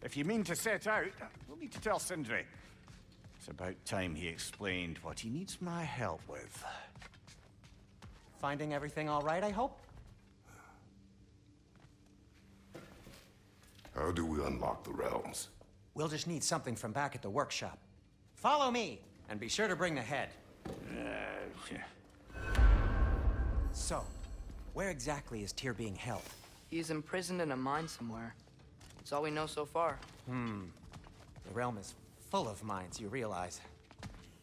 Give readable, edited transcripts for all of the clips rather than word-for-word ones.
If you mean to set out, we'll need to tell Sindri. It's about time he explained what he needs my help with. Finding everything all right, I hope? How do we unlock the realms? We'll just need something from back at the workshop. Follow me, and be sure to bring the head. So, where exactly is Tyr being held? He's imprisoned in a mine somewhere. That's all we know so far. The realm is full of mines, you realize.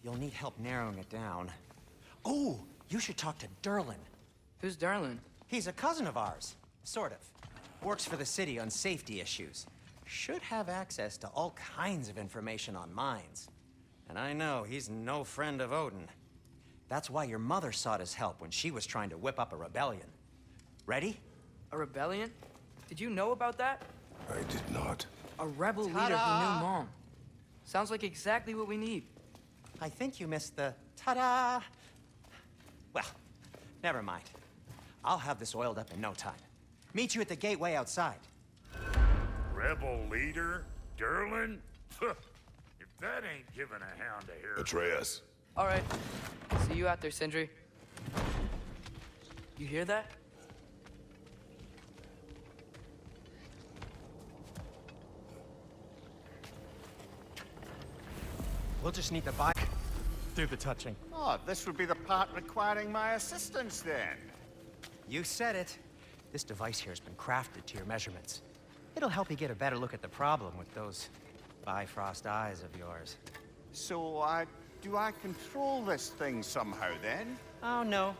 You'll need help narrowing it down. Oh, you should talk to Durlin. Who's Darlin? He's a cousin of ours, sort of. Works for the city on safety issues. Should have access to all kinds of information on mines. And I know he's no friend of Odin. That's why your mother sought his help when she was trying to whip up a rebellion. Ready? A rebellion? Did you know about that? I did not. A rebel leader who knew Mom. Sounds like exactly what we need. I think you missed the ta-da. Well, never mind. I'll have this oiled up in no time. Meet you at the gateway outside. Rebel leader? Durlin? If that ain't giving a hound a hair. Atreus. All right. See you out there, Sindri. You hear that? We'll just need the bike. Do the touching. Oh, this would be the part requiring my assistance then. You said it. This device here has been crafted to your measurements. It'll help you get a better look at the problem with those Bifrost eyes of yours. So, do I control this thing somehow then? Oh, no.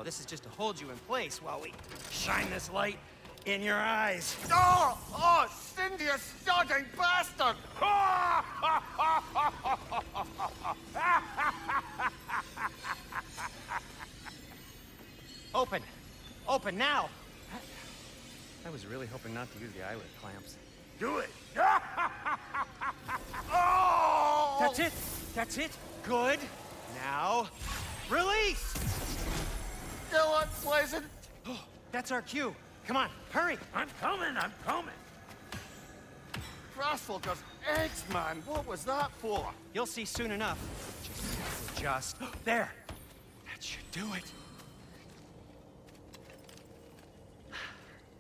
This is just to hold you in place while we shine this light in your eyes. Oh! Oh, Cindy, you sodding bastard! Open! Open now! I was really hoping not to use the eyelid clamps. Do it! Oh! That's it! That's it! Good! Now, release! Still unpleasant. Oh, that's our cue. Come on, hurry! I'm coming! Grassfolkers, eggs, man. What was that for? You'll see soon enough. Just... There! That should do it.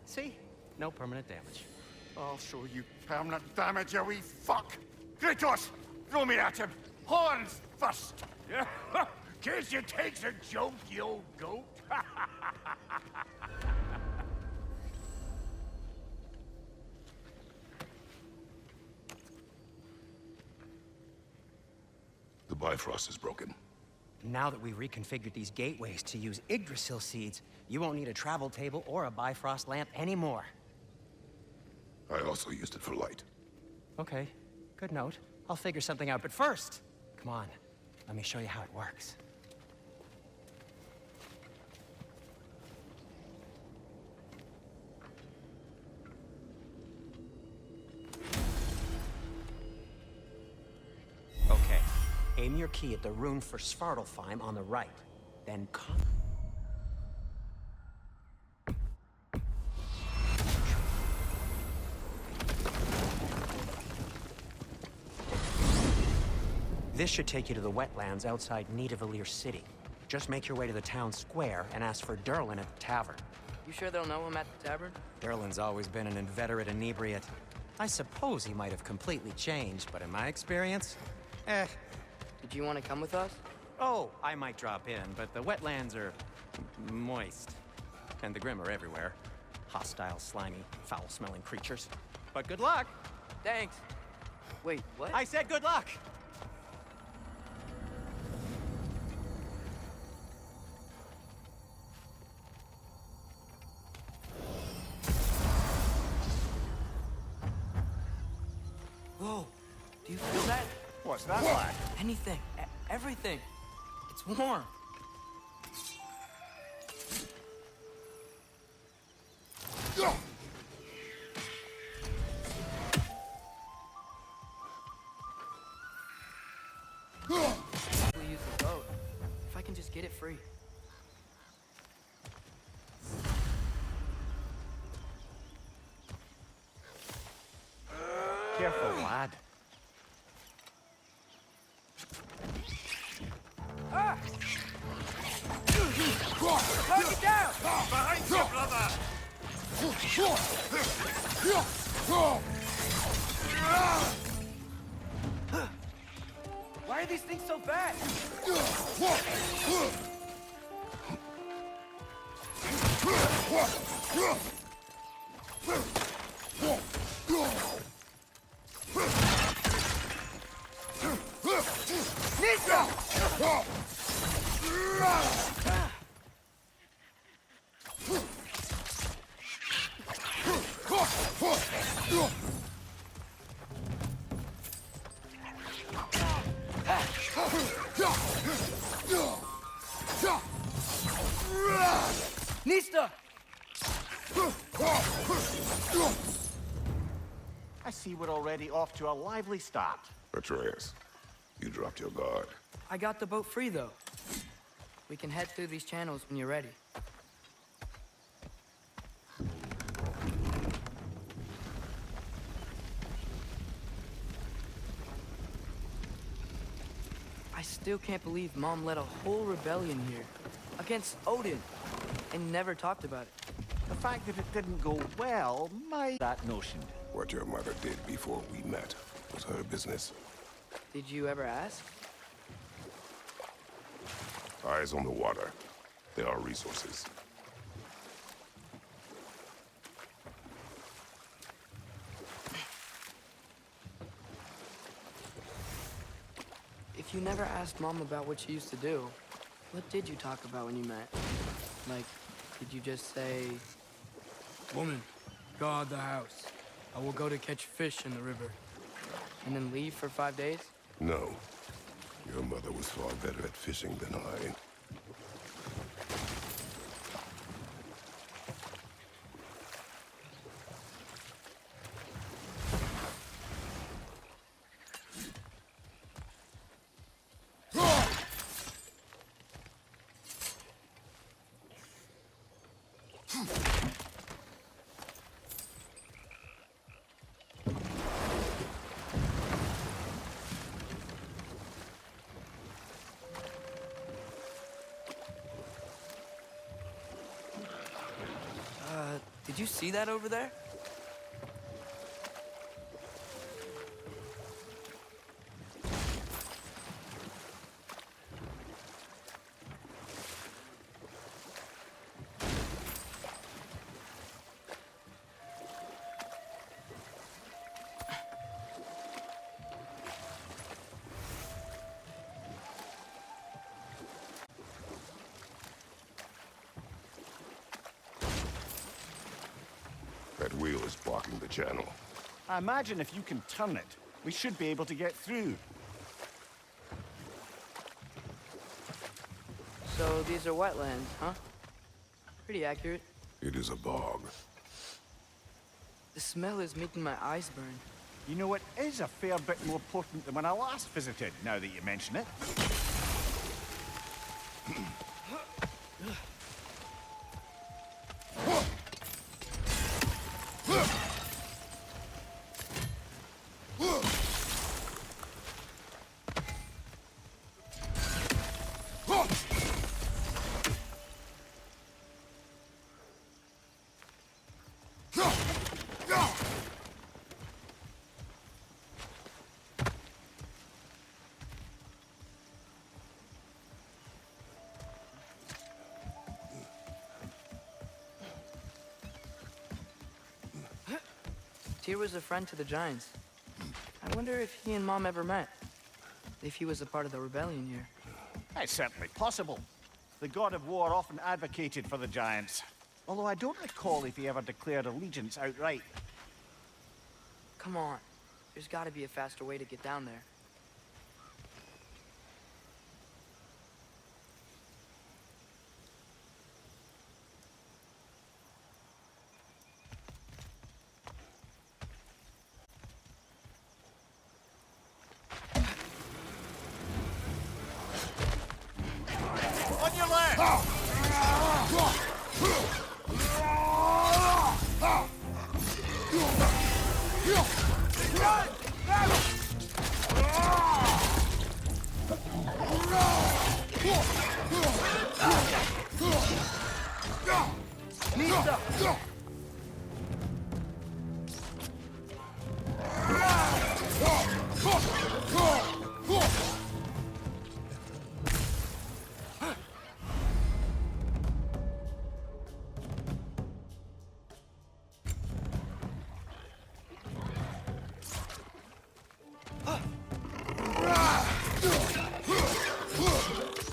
See? No permanent damage. I'll show you permanent damage, you wee fuck. Kratos, throw me at him. Horns first. Guess you takes a joke, you old goat. The Bifrost is broken. Now that we've reconfigured these gateways to use Yggdrasil seeds, you won't need a travel table or a Bifrost lamp anymore. I also used it for light. Okay, good note. I'll figure something out, but first, come on, let me show you how it works. Okay, aim your key at the rune for Svartalfheim on the right, then This should take you to the wetlands outside Nioavellir city. Just make your way to the town square and ask for Durlin at the tavern. You sure they'll know him at the tavern? Durlin's always been an inveterate inebriate. I suppose he might have completely changed, but in my experience, Did you want to come with us? Oh, I might drop in, but the wetlands are moist. And the Grim are everywhere. Hostile, slimy, foul-smelling creatures. But good luck! Thanks. Wait, what? I said good luck! Whoa, do you feel that? What's that like? Anything, everything. It's warm. We'll use the boat. If I can just get it free. careful, lad. Target down! Behind you, brother! Why are these things so fast? Nista! I see we're already off to a lively start. Atreus, you dropped your guard. I got the boat free, though. We can head through these channels when you're ready. I still can't believe Mom led a whole rebellion here. Against Odin. And never talked about it. The fact that it didn't go well might... that notion. What your mother did before we met was her business. Did you ever ask? Eyes on the water. There are resources. If you never asked Mom about what she used to do, what did you talk about when you met? Like, did you just say... Woman, guard the house. I will go to catch fish in the river. And then leave for 5 days? No. Your mother was far better at fishing than I. Did you see that over there? That wheel is blocking the channel. I imagine if you can turn it, we should be able to get through. So these are wetlands, huh? Pretty accurate. It is a bog. The smell is making my eyes burn. You know, it is a fair bit more potent than when I last visited, now that you mention it. Tyr was a friend to the Giants. I wonder if he and Mom ever met. If he was a part of the rebellion here. It's certainly possible. The god of war often advocated for the Giants. Although I don't recall if he ever declared allegiance outright. Come on. There's gotta be a faster way to get down there. On your left! Run! Nista!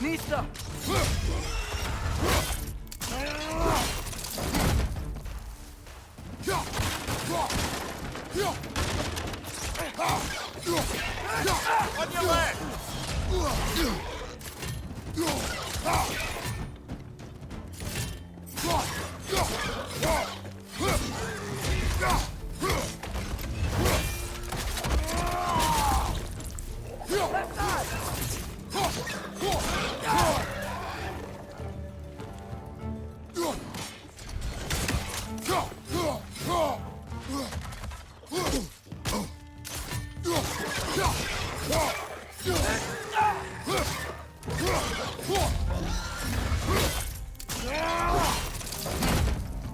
Nista! On your left!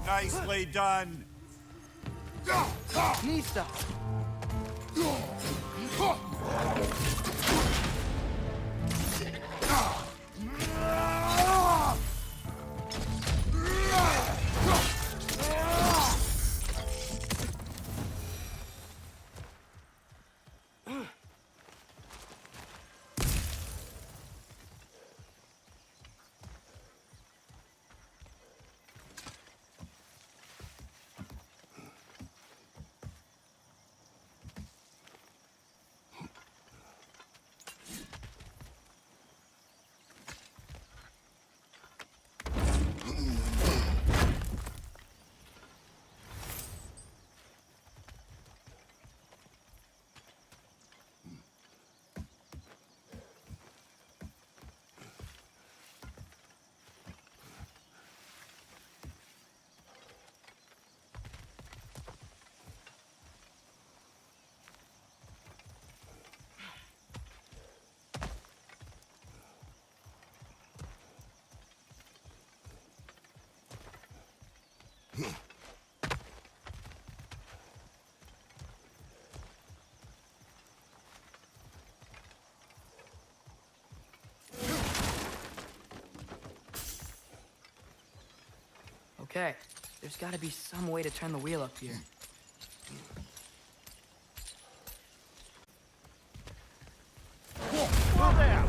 Nicely done. Nista! Okay, there's gotta be some way to turn the wheel up here. Well there!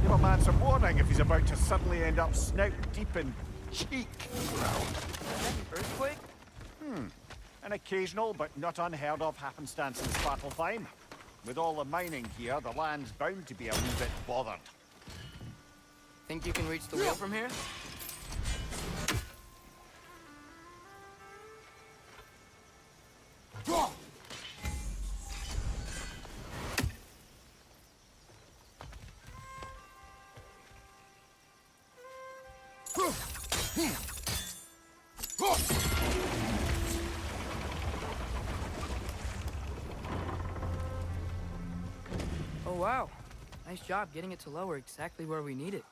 Give a man some warning if he's about to suddenly end up snout deep in cheek ground. Earthquake? An occasional but not unheard of happenstance in Svartalfheim. With all the mining here, the land's bound to be a wee bit bothered. Think you can reach the wheel from here? Oh wow, nice job getting it to lower exactly where we need it.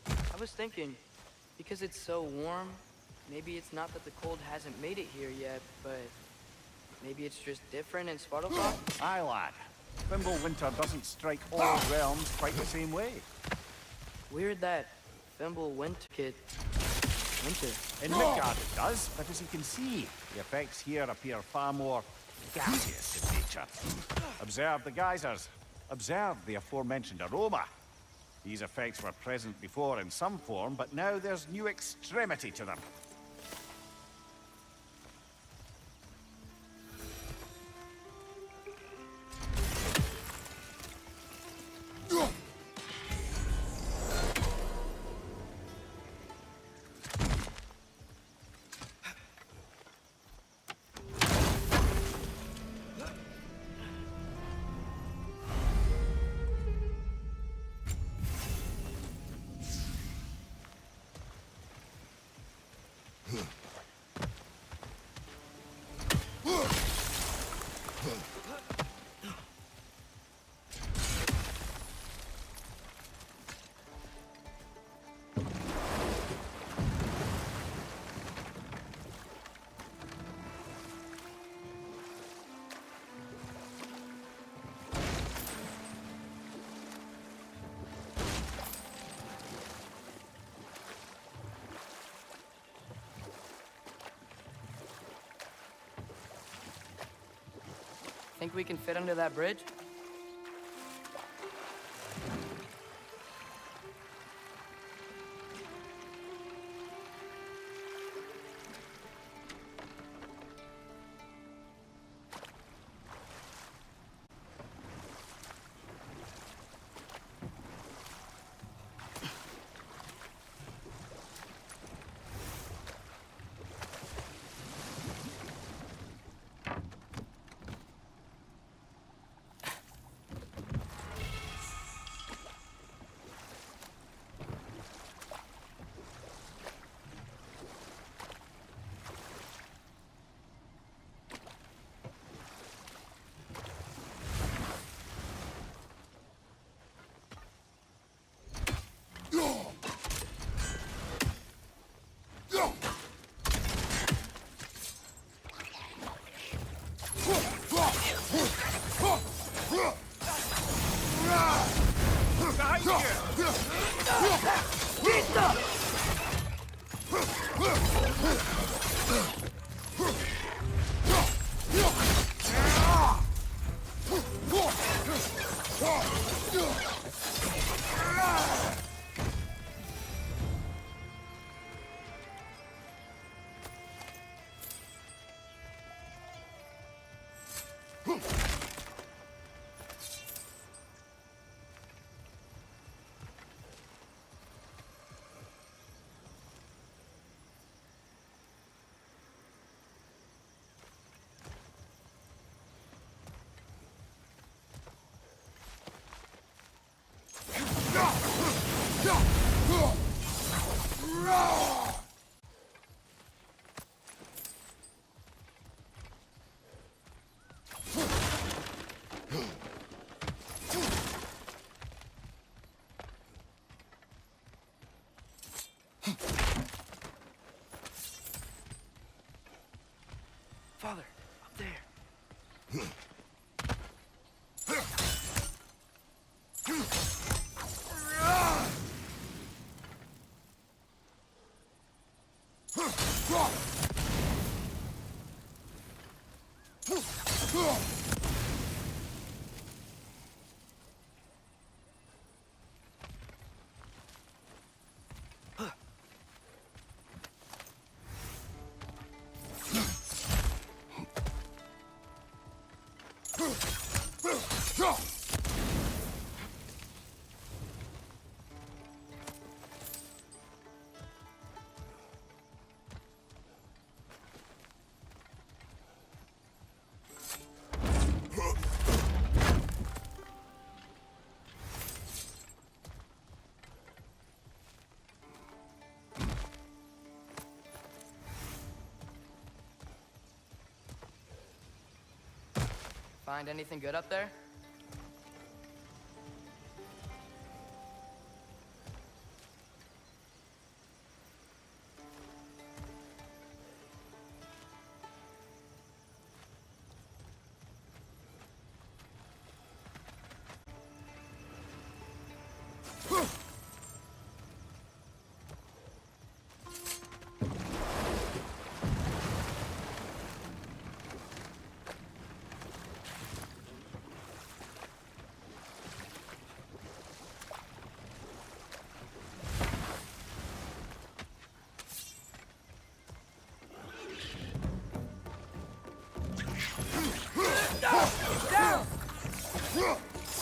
I was thinking, because it's so warm, maybe it's not that the cold hasn't made it here yet, but maybe it's just different in Svartalfheim? Aye, lad. Thimble winter doesn't strike all realms quite the same way. Weird that Thimble winter. In Midgard it does, but as you can see, the effects here appear far more gaseous in nature. Observe the geysers. Observe the aforementioned aroma. These effects were present before in some form, but now there's new extremity to them. Think we can fit under that bridge? Father, up there. Find anything good up there?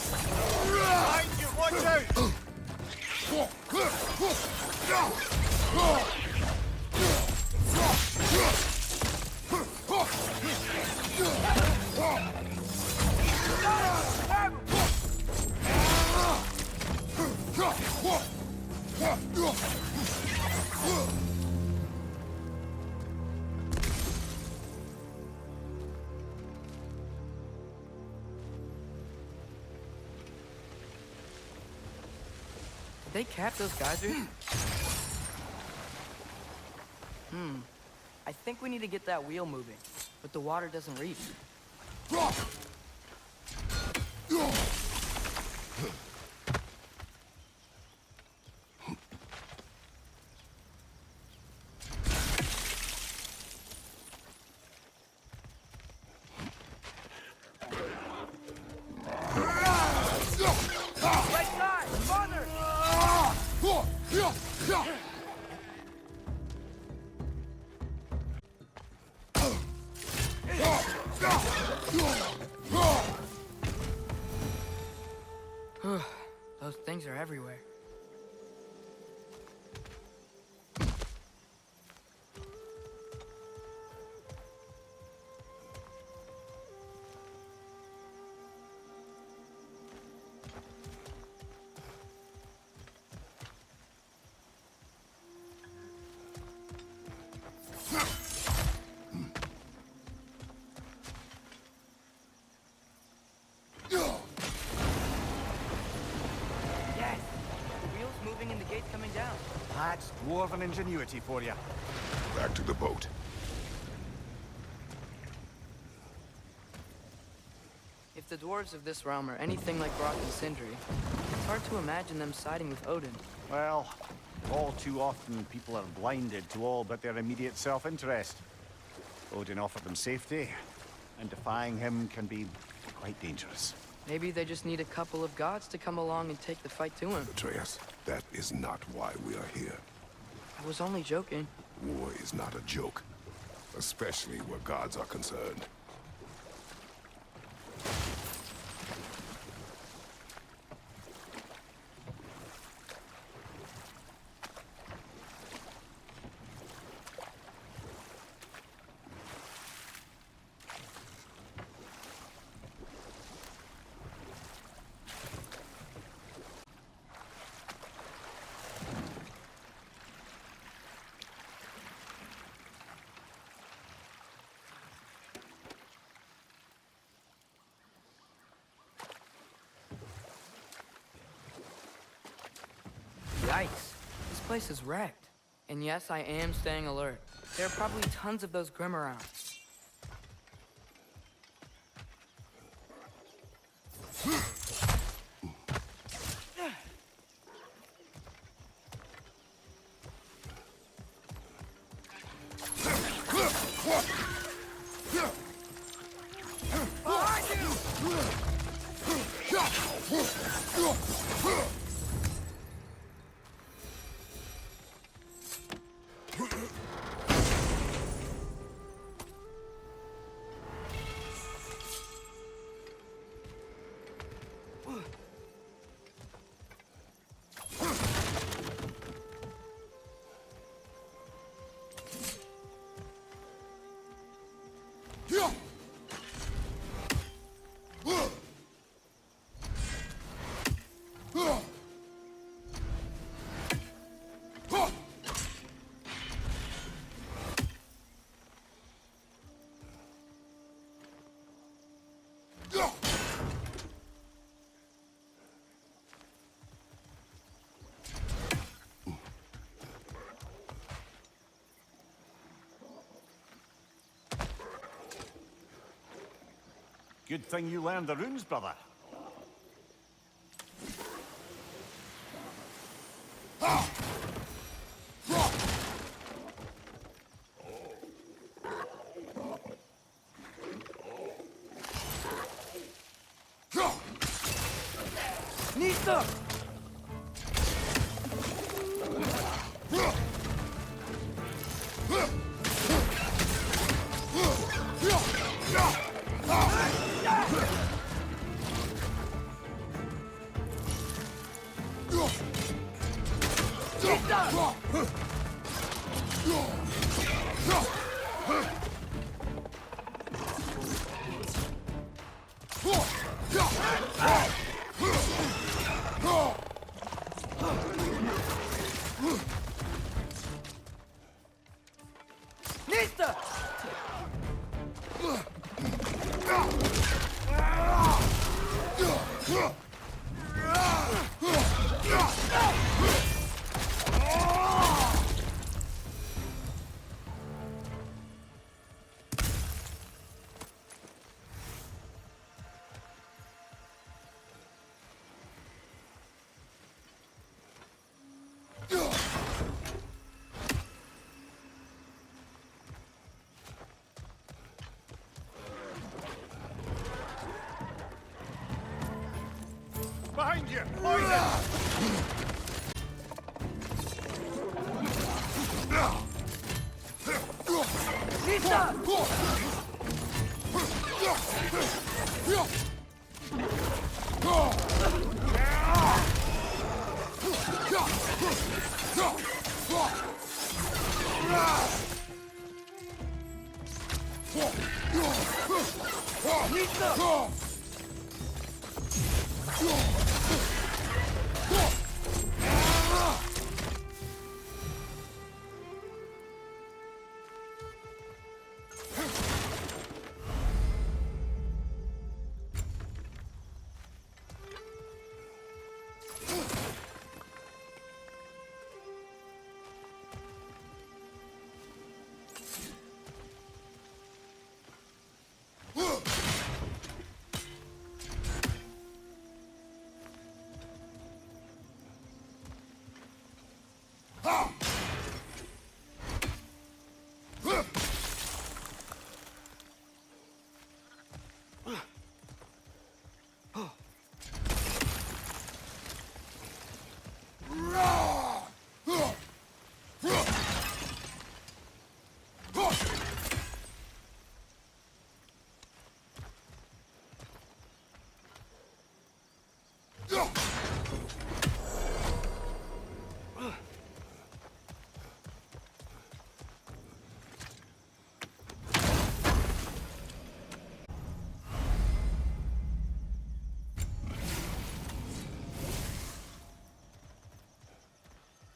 Behind you, watch out! Did they cap those geysers? I think we need to get that wheel moving, but the water doesn't reach. Right side! Farther! Those things are everywhere. Yes! The wheel's moving and the gate's coming down. That's dwarven ingenuity for you. Back to the boat. If the dwarves of this realm are anything like Brock and Sindri, it's hard to imagine them siding with Odin. Well, all too often people are blinded to all but their immediate self-interest. Odin offered them safety, and defying him can be quite dangerous. Maybe they just need a couple of gods to come along and take the fight to him. Atreus, that is not why we are here. I was only joking. War is not a joke, especially where gods are concerned. Yikes. This place is wrecked. And yes, I am staying alert. There are probably tons of those Grim around. Good thing you learned the runes, brother. Nista! Nista! you! Poison!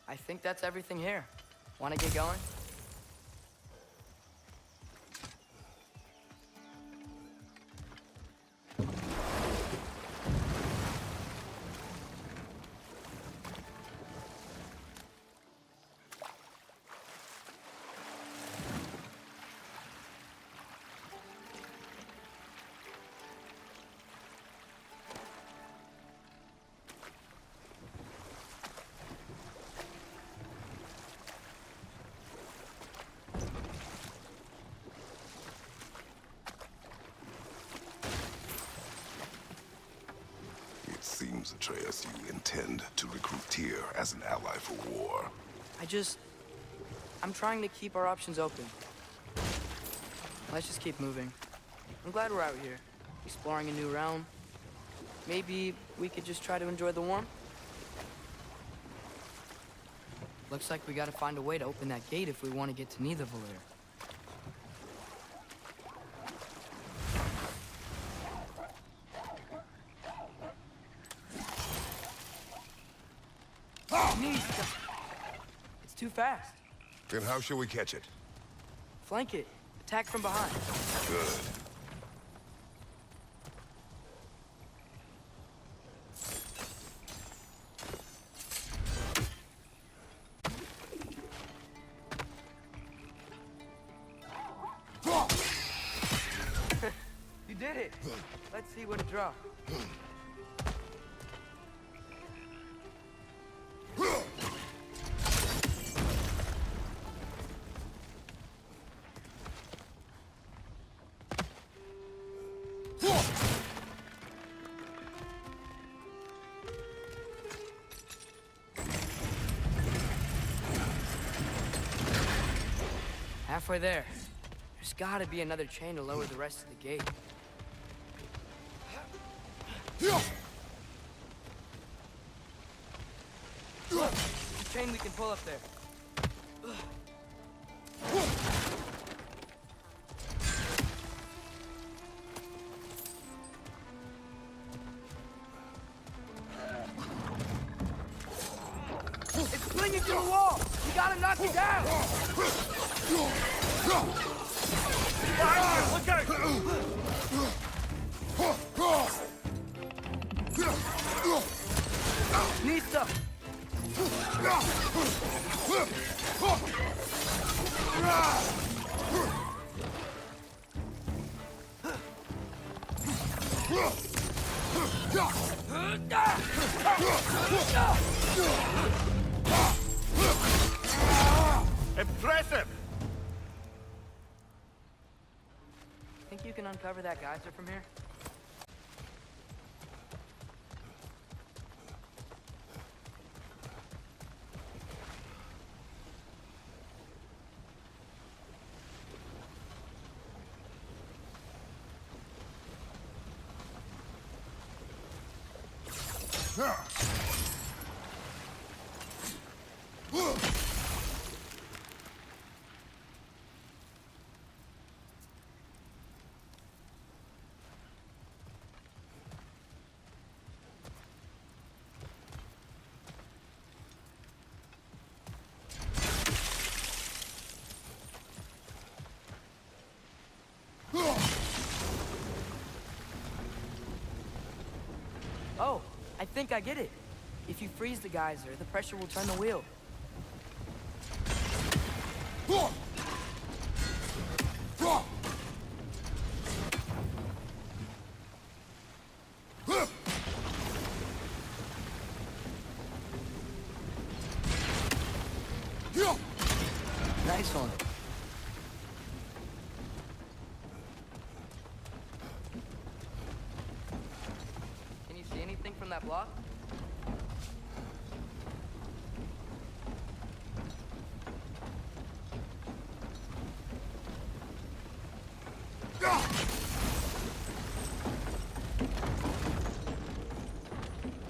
I think that's everything here. Want to get going? It seems, Atreus, you intend to recruit Tyr as an ally for war. I'm trying to keep our options open. Let's just keep moving. I'm glad we're out here, exploring a new realm. Maybe we could just try to enjoy the warmth? Looks like we gotta find a way to open that gate if we want to get to Nioavellir. It's too fast. Then how shall we catch it? Flank it. Attack from behind. Good. You did it. Let's see what it dropped. Halfway there. There's gotta be another chain to lower the rest of the gate. Look, there's a chain we can pull up there. It's clinging to the wall! We gotta knock it down! Behind you! Look out! Nista! Impressive! Think you can uncover that geyser from here? Oh, I think I get it. If you freeze the geyser, the pressure will turn the wheel. Nice one. Can you see anything from that block?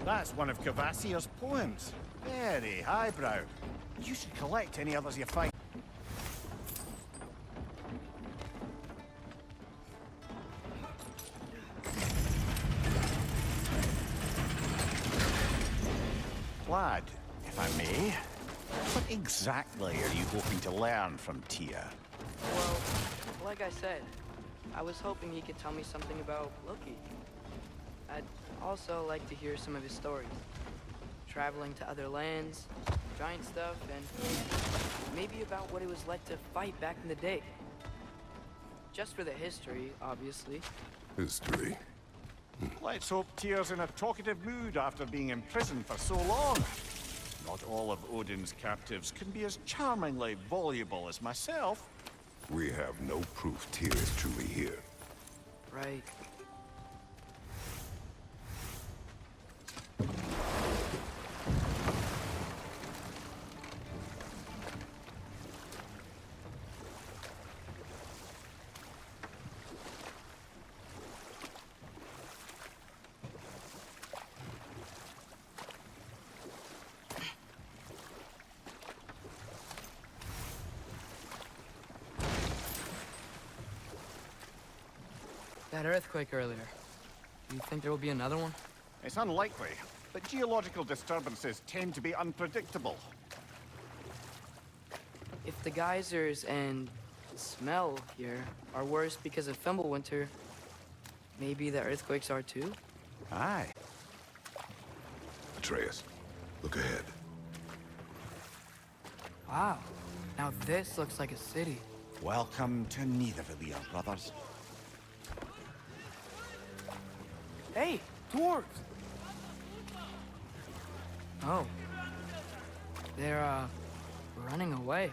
That's one of Cavassier's poems. Very highbrow. You should collect any others you find. Lad, if I may, what exactly are you hoping to learn from Tia? Well, like I said, I was hoping he could tell me something about Loki. I'd also like to hear some of his stories. Traveling to other lands, giant stuff, and maybe about what it was like to fight back in the day. Just for the history, obviously. History. Let's hope Tyr's in a talkative mood after being imprisoned for so long. Not all of Odin's captives can be as charmingly voluble as myself. We have no proof Tyr is truly here. Right. That earthquake earlier. Do you think there will be another one? It's unlikely, but geological disturbances tend to be unpredictable. If the geysers and smell here are worse because of Fimbulwinter, maybe the earthquakes are too? Aye. Atreus, look ahead. Wow. Now this looks like a city. Welcome to Nioavellir, brothers. Hey, dwarves! Oh. They're, running away.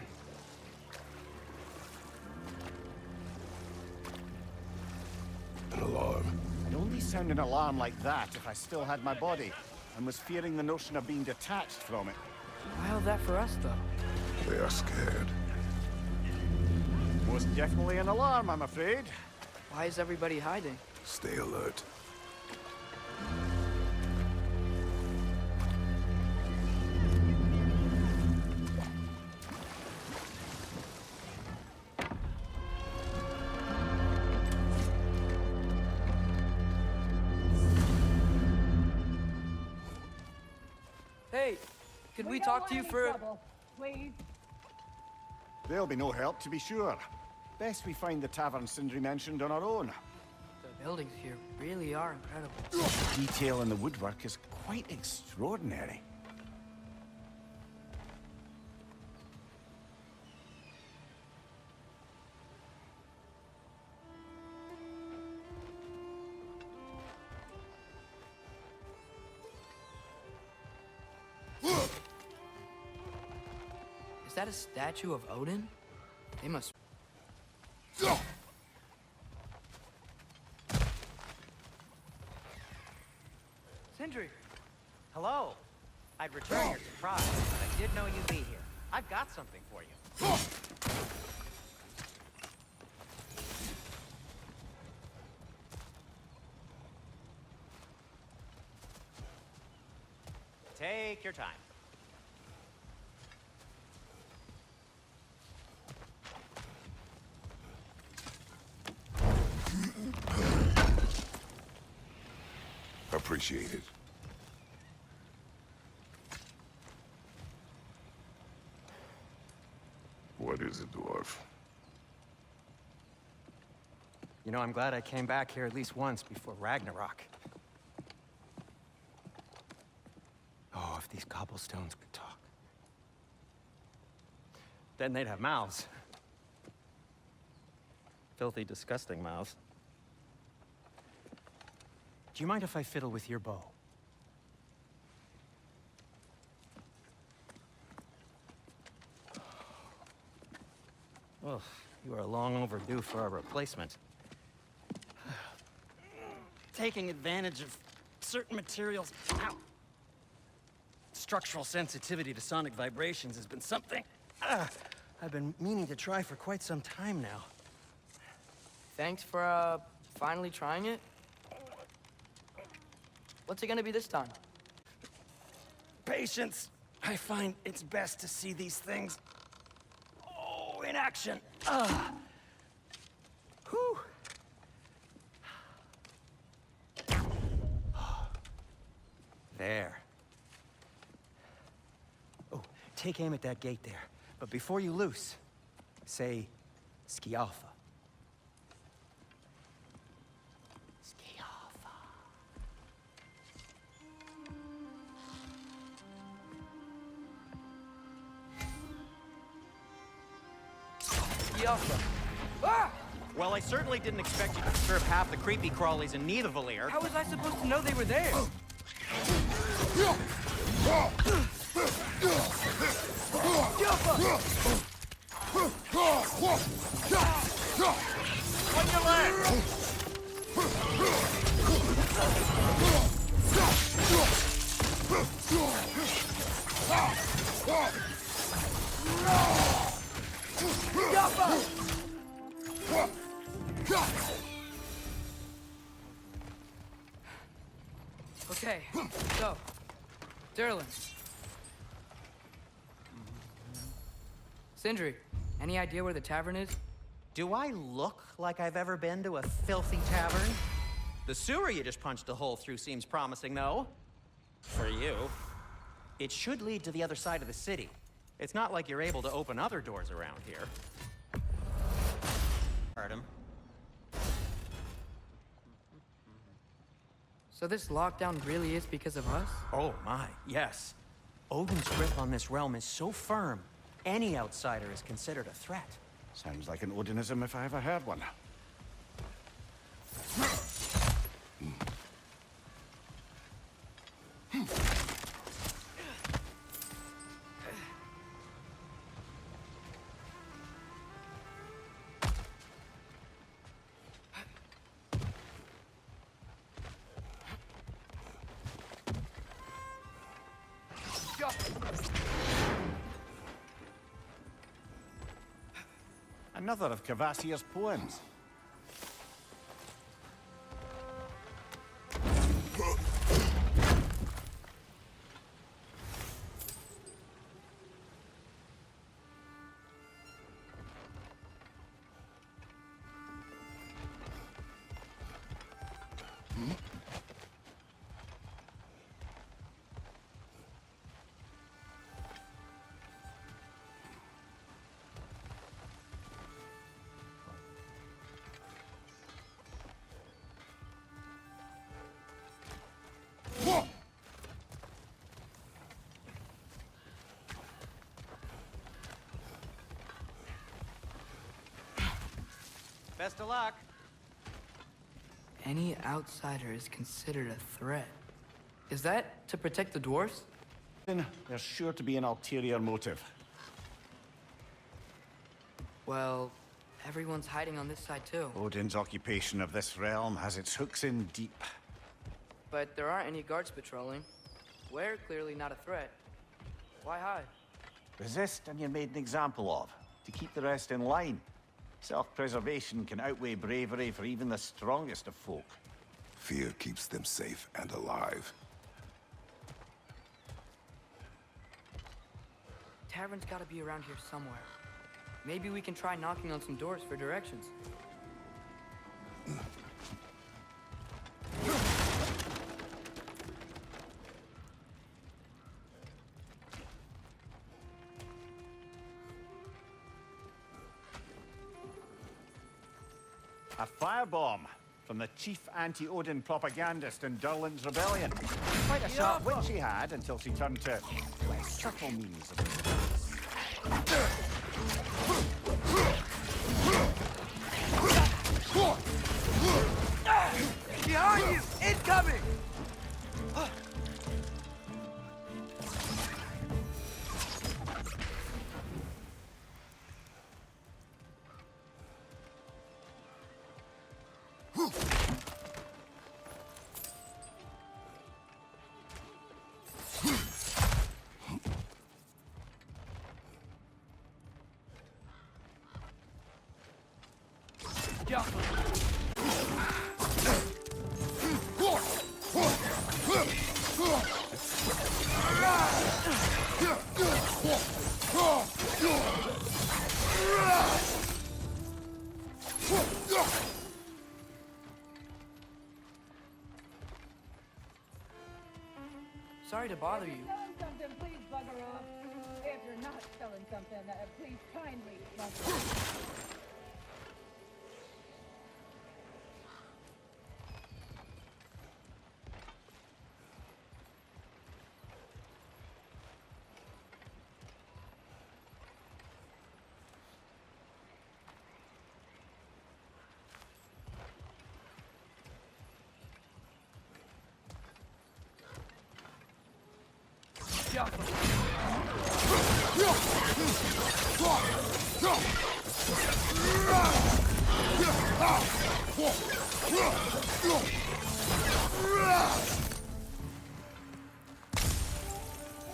An alarm. I'd only sound an alarm like that if I still had my body, and was fearing the notion of being detached from it. Wild that for us, though. They are scared. Most definitely an alarm, I'm afraid. Why is everybody hiding? Stay alert. Hey, could we talk to you for... Please. There'll be no help, to be sure. Best we find the tavern Sindri mentioned on our own. The buildings here really are incredible. The detail in the woodwork is quite extraordinary. Is that a statue of Odin? They must... Sindri! Hello. I'd return your surprise, but I did know you'd be here. I've got something for you. Take your time. Appreciate it. What is it, dwarf? You know, I'm glad I came back here at least once before Ragnarok. Oh, if these cobblestones could talk. Then they'd have mouths. Filthy, disgusting mouths. Do you mind if I fiddle with your bow? Oh, you are long overdue for a replacement. Taking advantage of certain materials. Ow. Structural sensitivity to sonic vibrations has been something I've been meaning to try for quite some time now. Thanks for, finally trying it. What's it gonna be this time? Patience. I find it's best to see these things, in action. Whew. There. Oh, take aim at that gate there. But before you loose, say, Skialfa. Skialfa. Nioavellir. Ah! Well, I certainly didn't expect you to disturb half the creepy crawlies in Nioavellir. How was I supposed to know they were there? On your left! Okay, so, Derlin. Sindri, any idea where the tavern is? Do I look like I've ever been to a filthy tavern? The sewer you just punched a hole through seems promising, though. For you. It should lead to the other side of the city. It's not like you're able to open other doors around here. Heard him. So this lockdown really is because of us? Oh my, yes. Odin's grip on this realm is so firm, any outsider is considered a threat. Sounds like an Odinism if I ever heard one. Another of Kvasir's poems. Best of luck. Any outsider is considered a threat. Is that to protect the dwarves? There's sure to be an ulterior motive. Well, everyone's hiding on this side too. Odin's occupation of this realm has its hooks in deep. But there aren't any guards patrolling. We're clearly not a threat. Why hide? Resist and you're made an example of, to keep the rest in line. Self-preservation can outweigh bravery for even the strongest of folk. Fear keeps them safe and alive. tavern's gotta be around here somewhere. Maybe we can try knocking on some doors for directions. A firebomb from the chief anti-Odin propagandist in Durlin's rebellion. Quite a sharp wit she had until she turned to less subtle means of resistance. Behind you! Incoming! Sorry to bother you. Selling something, please bugger off. If you're not selling something, please kindly bugger off.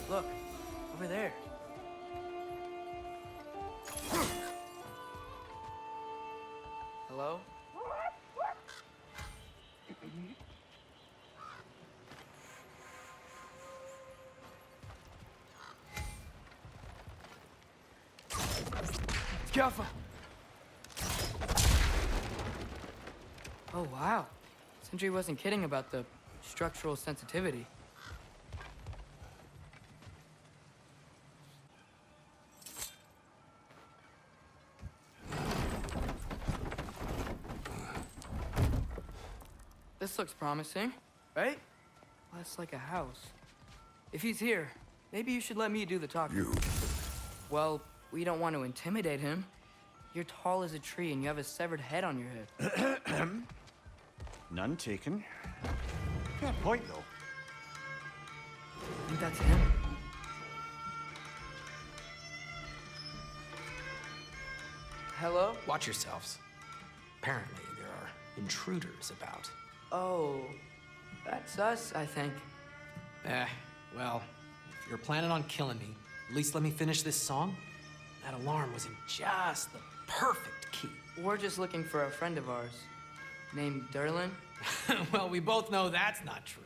Look, over there. Hello? Careful! Oh, wow. Sentry wasn't kidding about the structural sensitivity. This looks promising, right? Less like a house. If he's here, maybe you should let me do the talking. You. Well, we don't want to intimidate him. You're tall as a tree and you have a severed head on your head. None taken. Fair point, though. Think that's him? Hello? Watch yourselves. Apparently, there are intruders about. Oh, that's us, I think. Well, if you're planning on killing me, at least let me finish this song. That alarm was in just the perfect key. We're just looking for a friend of ours, named Durlin. Well, we both know that's not true.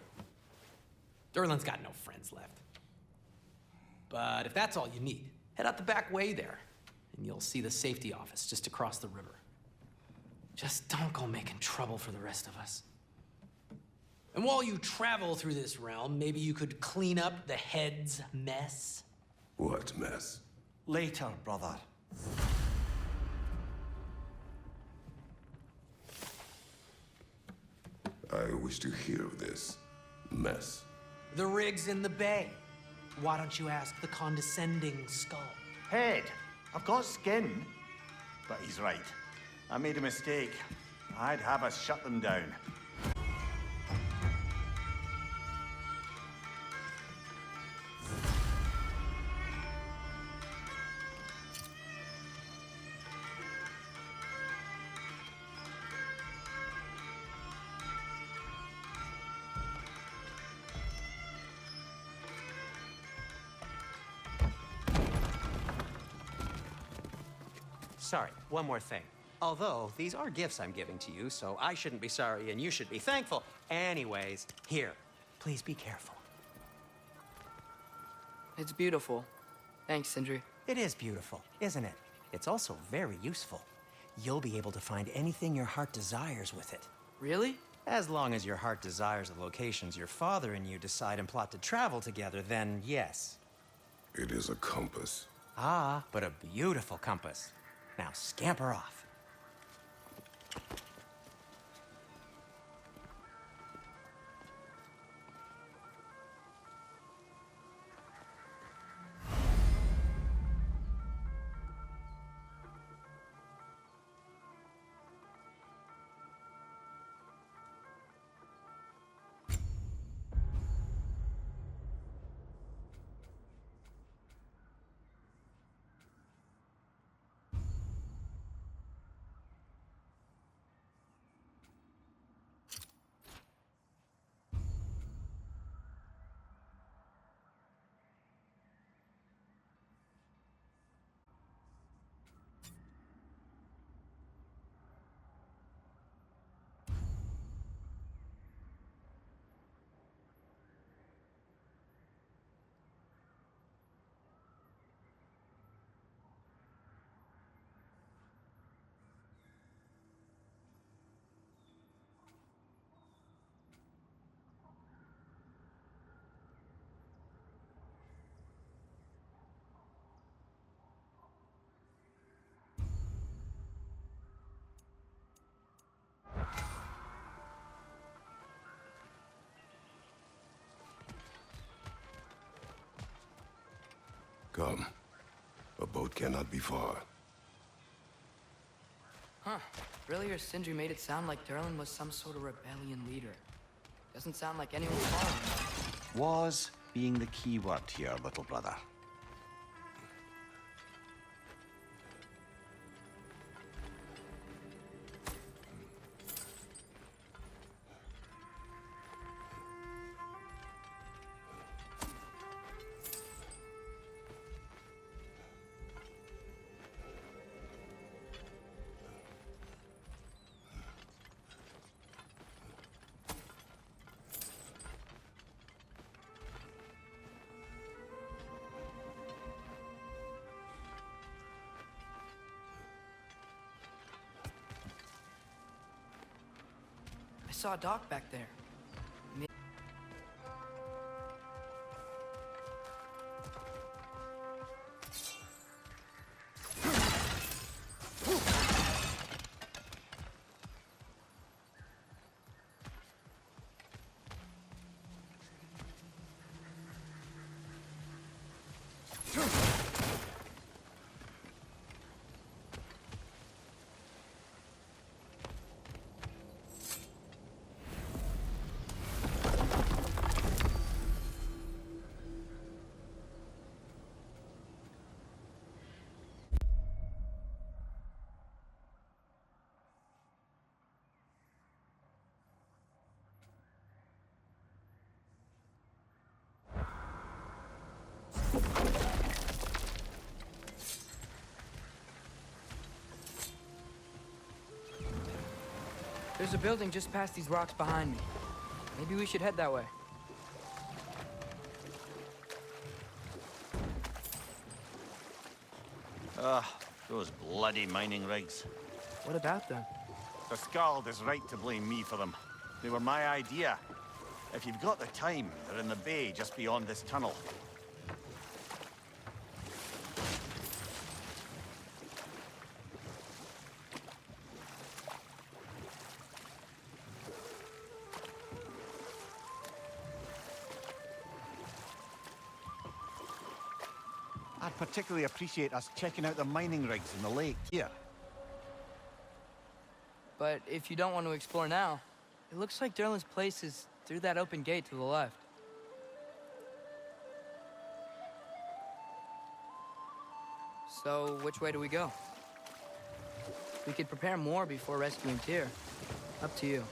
Durlin's got no friends left. But if that's all you need, head out the back way there, and you'll see the safety office just across the river. Just don't go making trouble for the rest of us. And while you travel through this realm, maybe you could clean up the head's mess. What mess? Later, brother. I wish to hear of this mess. The rig's in the bay. Why don't you ask the condescending skull? Head, I've got skin. But he's right. I made a mistake. I'd have us shut them down. Sorry, one more thing. Although, these are gifts I'm giving to you, so I shouldn't be sorry and you should be thankful. Anyways, here, please be careful. It's beautiful. Thanks, Sindri. It is beautiful, isn't it? It's also very useful. You'll be able to find anything your heart desires with it. Really? As long as your heart desires the locations your father and you decide and plot to travel together, then yes. It is a compass. Ah, but a beautiful compass. Now scamper off. Come. A boat cannot be far. Huh. Earlier, Sindri made it sound like Durlin was some sort of rebellion leader. Doesn't sound like anyone's following him. Was being the key word here, little brother. I saw a dock back there. There's a building just past these rocks behind me. Maybe we should head that way. Those bloody mining rigs. What about them? The Skald is right to blame me for them. They were my idea. If you've got the time, they're in the bay just beyond this tunnel. I'd particularly appreciate us checking out the mining rigs in the lake here. But if you don't want to explore now, it looks like Durlin's place is through that open gate to the left. So, which way do we go? We could prepare more before rescuing Tyr. Up to you.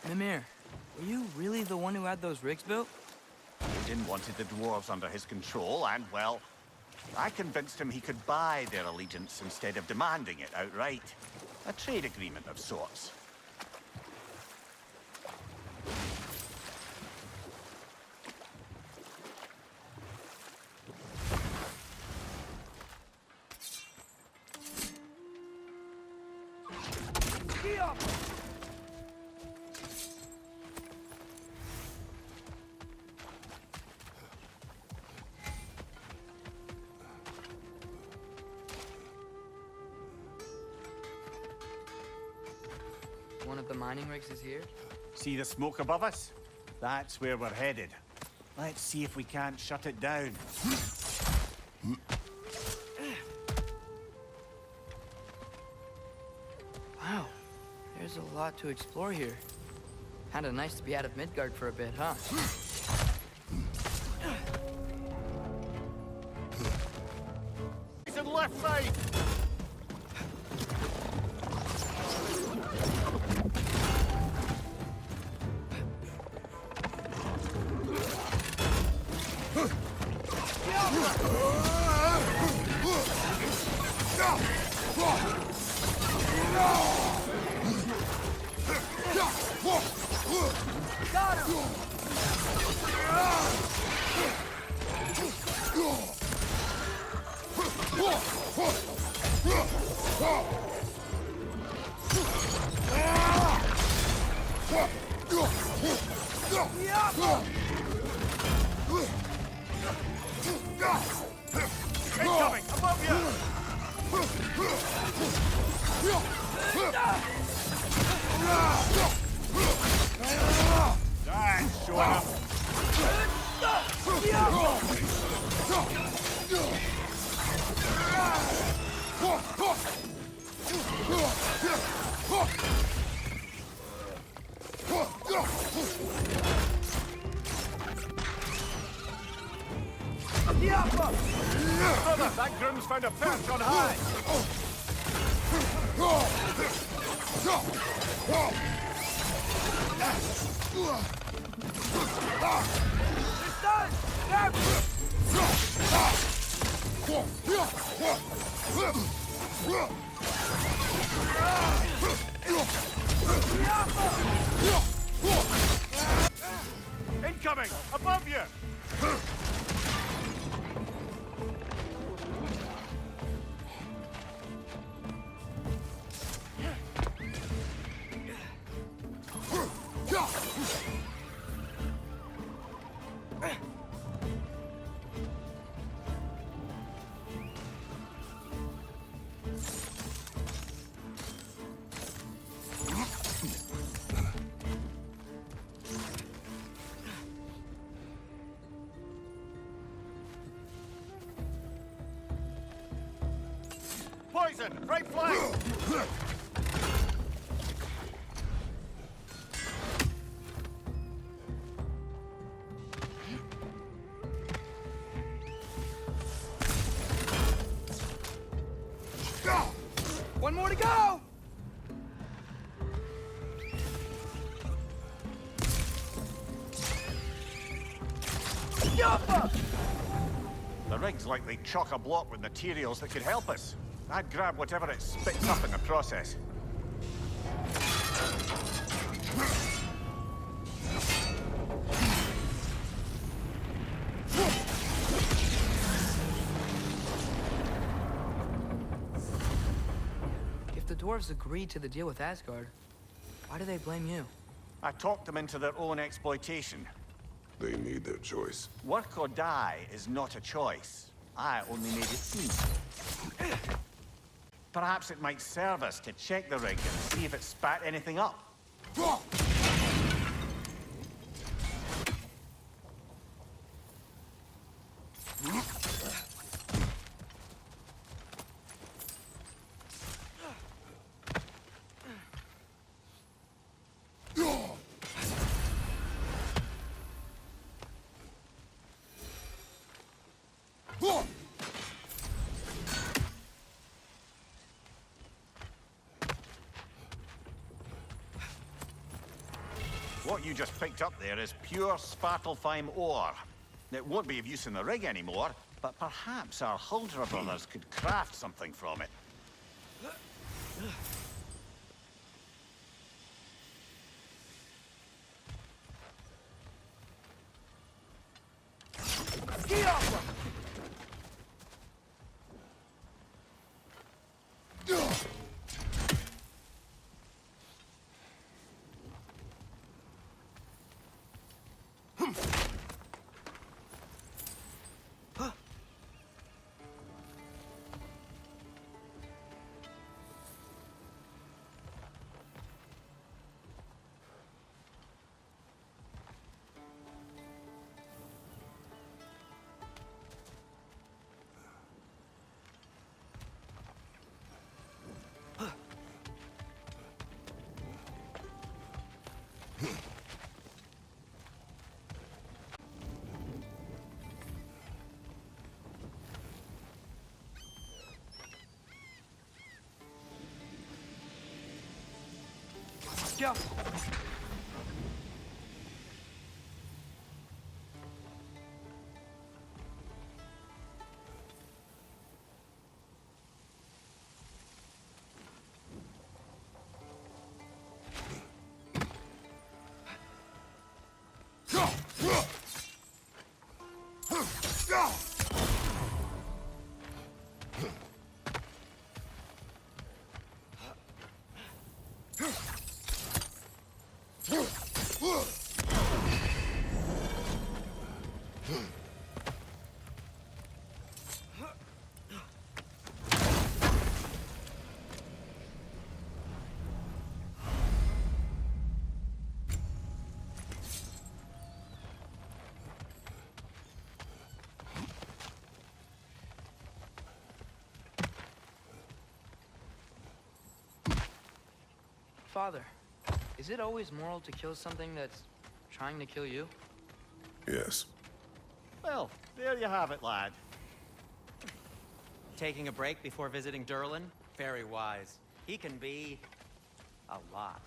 Mimir, were you really the one who had those rigs built? Odin wanted the dwarves under his control, and, well, I convinced him he could buy their allegiance instead of demanding it outright. A trade agreement of sorts. One of the mining rigs is here? See the smoke above us? That's where we're headed. Let's see if we can't shut it down. Wow, there's a lot to explore here. Kinda nice to be out of Midgard for a bit, huh? He's in left side! Incoming! Above you! That's showing up. Brother, that groom's found a perch on high. Incoming! Above you! Poison! Right flank! One more to go! The rig's likely chock-a-block with materials that could help us. I'd grab whatever it spits up in the process. If the dwarves agreed to the deal with Asgard, why do they blame you? I talked them into their own exploitation. They made their choice. Work or die is not a choice. I only made it seem so. Perhaps it might serve us to check the rig and see if it spat anything up. What you just picked up there is pure Svartalfheim ore. It won't be of use in the rig anymore, but perhaps our Huldra brothers could craft something from it. Go! Father, is it always moral to kill something that's trying to kill you? Yes. Well, there you have it, lad. Taking a break before visiting Durlin? Very wise. He can be... a lot.